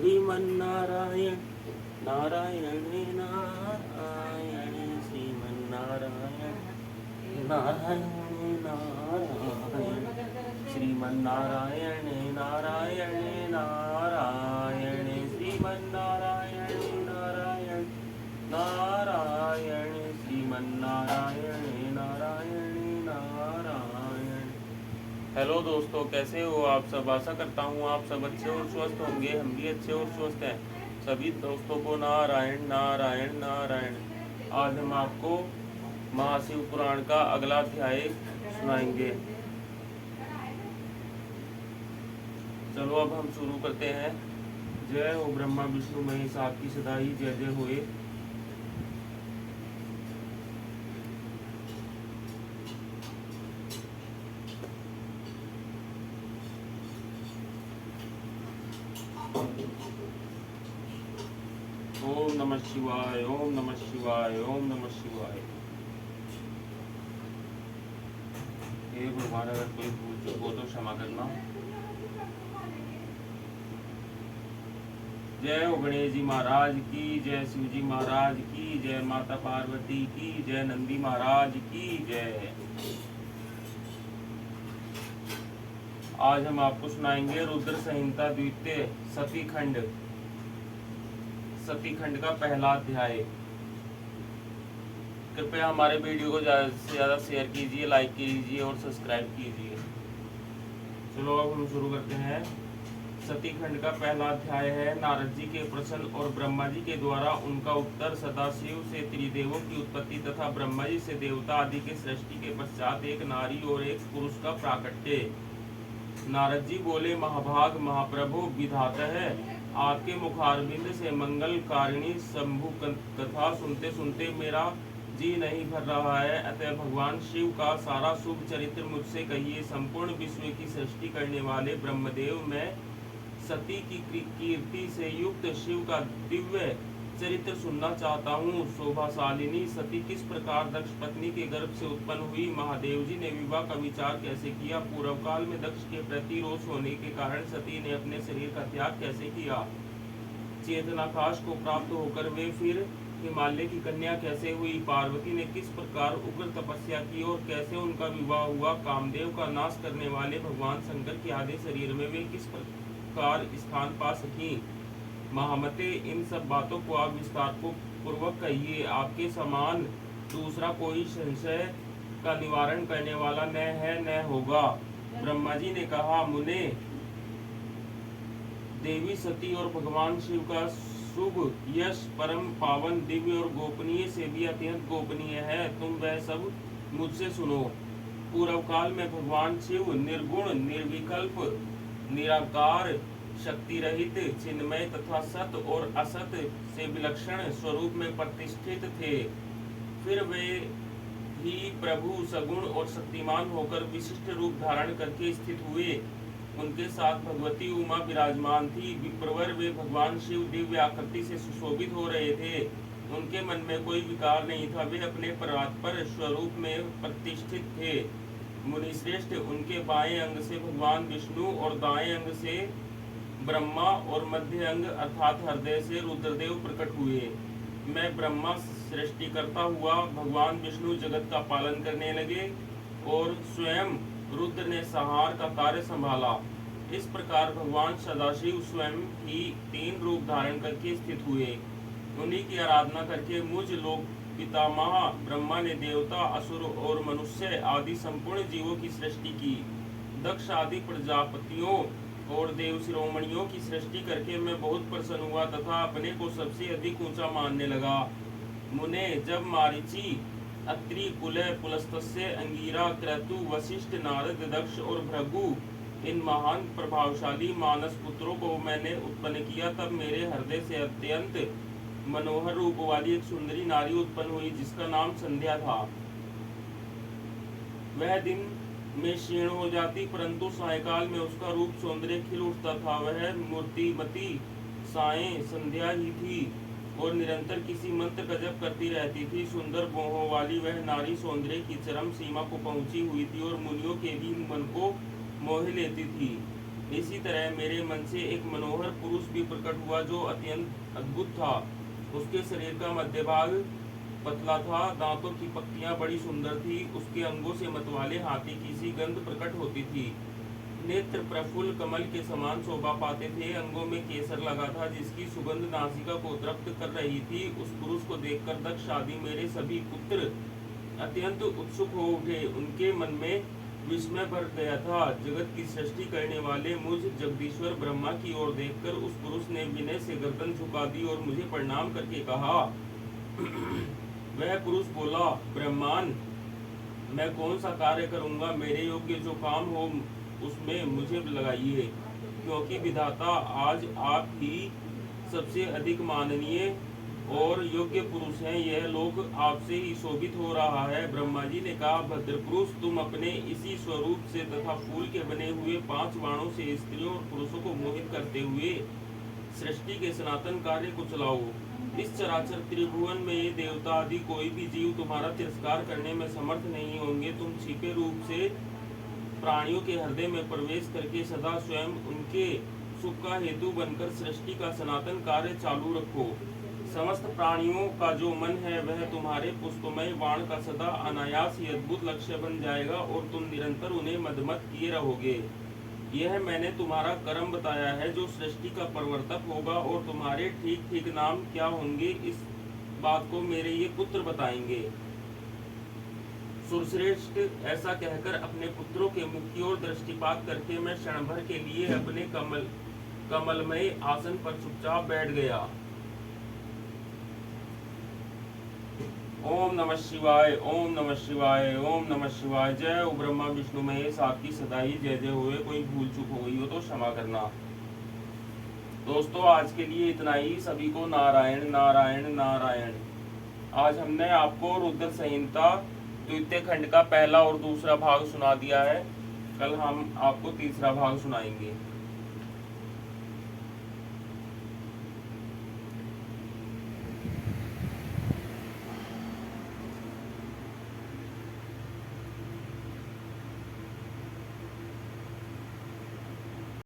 Sriman Narayana Narayan Narayan Sriman Narayana Narayan Narayan Sriman Narayana Narayan Narayan Sriman Narayana Narayan Narayan Sriman Narayana Narayan Narayan. Hello दोस्तों, कैसे हो आप सब। आशा करता हूँ आप सब अच्छे और स्वस्थ होंगे। हम भी अच्छे और स्वस्थ हैं। सभी दोस्तों को नारायण नारायण नारायण। आज हम आपको महाशिव पुराण का अगला अध्याय सुनाएंगे। चलो अब हम शुरू करते हैं। जय हो ब्रह्मा विष्णु महेश, आपकी सदा ही जय जय होए। ओम नमः शिवाय, ओम नमः शिवाय, ओम नमः शिवाय। हे भगवान, अगर कोई भूल चूक हो तो क्षमा करना। जय हो गणेश जी महाराज की जय, शिव जी महाराज की जय, माता पार्वती की जय, नंदी महाराज की जय। आज हम आपको सुनाएंगे रुद्र संहिता द्वितीय सती खंड का पहला अध्याय। कृपया हमारे वीडियो को ज़्यादा से ज़्यादा शेयर कीजिए, लाइक कीजिए और सब्सक्राइब कीजिए। चलो अब हम शुरू करते हैं। सती खंड का पहला अध्याय है नारद जी के प्रश्न और ब्रह्मा जी के द्वारा उनका उत्तर। सदाशिव से त्रिदेवों की उत्पत्ति तथा ब्रह्मा जी से देवता आदि के सृष्टि के पश्चात एक नारी और एक पुरुष का प्राकट्य। नारद जी बोले, महाभाग महाप्रभु विधातः, आपके मुखारविंद से मंगल कारिणी शंभु कथा सुनते सुनते मेरा जी नहीं भर रहा है। अतः भगवान शिव का सारा शुभ चरित्र मुझसे कहिए। संपूर्ण विश्व की सृष्टि करने वाले ब्रह्मदेव, मैं सती की कीर्ति से युक्त शिव का दिव्य चरित्र सुनना चाहता हूँ। शोभाशालिनी सती किस प्रकार दक्ष पत्नी के गर्भ से उत्पन्न हुई। महादेव जी ने विवाह का विचार कैसे किया। पूर्व काल में दक्ष के प्रति रोष होने के कारण सती ने अपने शरीर का त्याग कैसे किया। चेतनाकाश को प्राप्त होकर वे फिर हिमालय की कन्या कैसे हुई। पार्वती ने किस प्रकार उग्र तपस्या की और कैसे उनका विवाह हुआ। कामदेव का नाश करने वाले भगवान शंकर के आधे शरीर में वे किस प्रकार स्थान पा सकी। महामते, इन सब बातों को आप विस्तार पूर्वक कहिए। आपके समान दूसरा कोई संशय का निवारण करने वाला न है न होगा। ब्रह्मा जी ने कहा, मुने, देवी सती और भगवान शिव का शुभ यश परम पावन दिव्य और गोपनीय से भी अत्यंत गोपनीय है। तुम वह सब मुझसे सुनो। पूर्व काल में भगवान शिव निर्गुण निर्विकल्प निराकार शक्ति रहित चिन्मय तथा सत और असत से विलक्षण स्वरूप में प्रतिष्ठित थे। फिर वे ही प्रभु सगुण और शक्तिमान होकर विशिष्ट रूप धारण करके स्थित हुए। उनके साथ भगवती उमा विराजमान थी। विप्रवर वे भगवान शिव दिव्य आकृति से सुशोभित हो रहे थे। उनके मन में कोई विकार नहीं था। वे अपने परात्पर स्वरूप में प्रतिष्ठित थे। मुनिश्रेष्ठ, उनके बाएं अंग से भगवान विष्णु और दाएं अंग से ब्रह्मा और मध्य अंग अर्थात हृदय से रुद्रदेव प्रकट हुए। मैं ब्रह्मा सृष्टि करता हुआ, भगवान विष्णु जगत का पालन करने लगे और स्वयं रुद्र ने संहार का कार्य संभाला। इस प्रकार भगवान सदाशिव स्वयं ही तीन रूप धारण करके स्थित हुए। उन्हीं की आराधना करके मुझ लोक पितामह ब्रह्मा ने देवता, असुर और मनुष्य आदि संपूर्ण जीवों की सृष्टि की। दक्ष आदि प्रजापतियों और देव शिरोमणियों की सृष्टि करके मैं बहुत प्रसन्न हुआ तथा अपने को सबसे अधिक ऊंचा मानने लगा। मुने, जब मारीचि, अत्रि, कुलय, पुलस्त्य, अंगिरा, क्रतु, वशिष्ठ, नारद, दक्ष और भृगु इन महान प्रभावशाली मानस पुत्रों को मैंने उत्पन्न किया, तब मेरे हृदय से अत्यंत मनोहर रूप वाली एक सुंदरी नारी उत्पन्न हुई जिसका नाम संध्या था। वह दिन में क्षीण हो जाती, परंतु सायकाल में उसका रूप सौंदर्य खिल उठता था। वह मूर्तिमती सायं संध्या ही थी और निरंतर किसी मंत्र का जप करती रहती थी। सुंदर भौहों वाली वह नारी सौंदर्य की चरम सीमा को पहुंची हुई थी और मुनियों के भी मन को मोह लेती थी। इसी तरह मेरे मन से एक मनोहर पुरुष भी प्रकट हुआ जो अत्यंत अद्भुत था। उसके शरीर का मध्य भाग पतला था, दांतों की पक्तियां बड़ी सुंदर थी, उसके अंगों से मतवाले हाथी की सी गंध प्रकट होती थी। नेत्र प्रफुल्ल कमल के समान शोभा पाते थे, अंगों में केसर लगा था जिसकी सुगंध नासिका को तृप्त कर रही थी। उस पुरुष को देखकर दक्ष आदि मेरे सभी पुत्र अत्यंत उत्सुक हो उठे। उनके मन में विस्मय भर गया था। जगत की सृष्टि करने वाले मुझ जगदीश्वर ब्रह्मा की ओर देखकर उस पुरुष ने विनय से गर्दन झुका दी और मुझे प्रणाम करके कहा। वह पुरुष बोला, ब्रह्मान, मैं कौन सा कार्य करूंगा? मेरे योग्य जो काम हो उसमें मुझे लगाइए, क्योंकि विधाता आज आप ही सबसे अधिक माननीय और योग्य पुरुष हैं। यह लोक आपसे ही शोभित हो रहा है। ब्रह्मा जी ने कहा, भद्र पुरुष, तुम अपने इसी स्वरूप से तथा फूल के बने हुए 5 बाणों से स्त्रियों और पुरुषों को मोहित करते हुए सृष्टि के सनातन कार्य को चलाओ। इस चराचर त्रिभुवन में ये देवता आदि कोई भी जीव तुम्हारा तिरस्कार करने में समर्थ नहीं होंगे। तुम छिपे रूप से प्राणियों के हृदय में प्रवेश करके सदा स्वयं उनके सुख का हेतु बनकर सृष्टि का सनातन कार्य चालू रखो। समस्त प्राणियों का जो मन है वह तुम्हारे पुष्पमय बाण का सदा अनायास ही अद्भुत लक्ष्य बन जाएगा और तुम निरंतर उन्हें मदमत किए रहोगे। यह मैंने तुम्हारा कर्म बताया है जो सृष्टि का प्रवर्तक होगा, और तुम्हारे ठीक ठीक नाम क्या होंगे इस बात को मेरे ये पुत्र बताएंगे। सुरश्रेष्ठ, ऐसा कहकर अपने पुत्रों के मुख की ओर दृष्टिपात करके मैं क्षण भर के लिए अपने कमलमय आसन पर चुपचाप बैठ गया। ओम नमः शिवाय, ओम नमः शिवाय, ओम नमः शिवाय। जय हो ब्रह्मा विष्णु महेश, आपकी सदा ही जय जय हुए। कोई भूल चूक हो गई हो तो क्षमा करना। दोस्तों, आज के लिए इतना ही। सभी को नारायण नारायण नारायण। आज हमने आपको रुद्र संहिता द्वितीय खंड का पहला और दूसरा भाग सुना दिया है। कल हम आपको तीसरा भाग सुनाएंगे।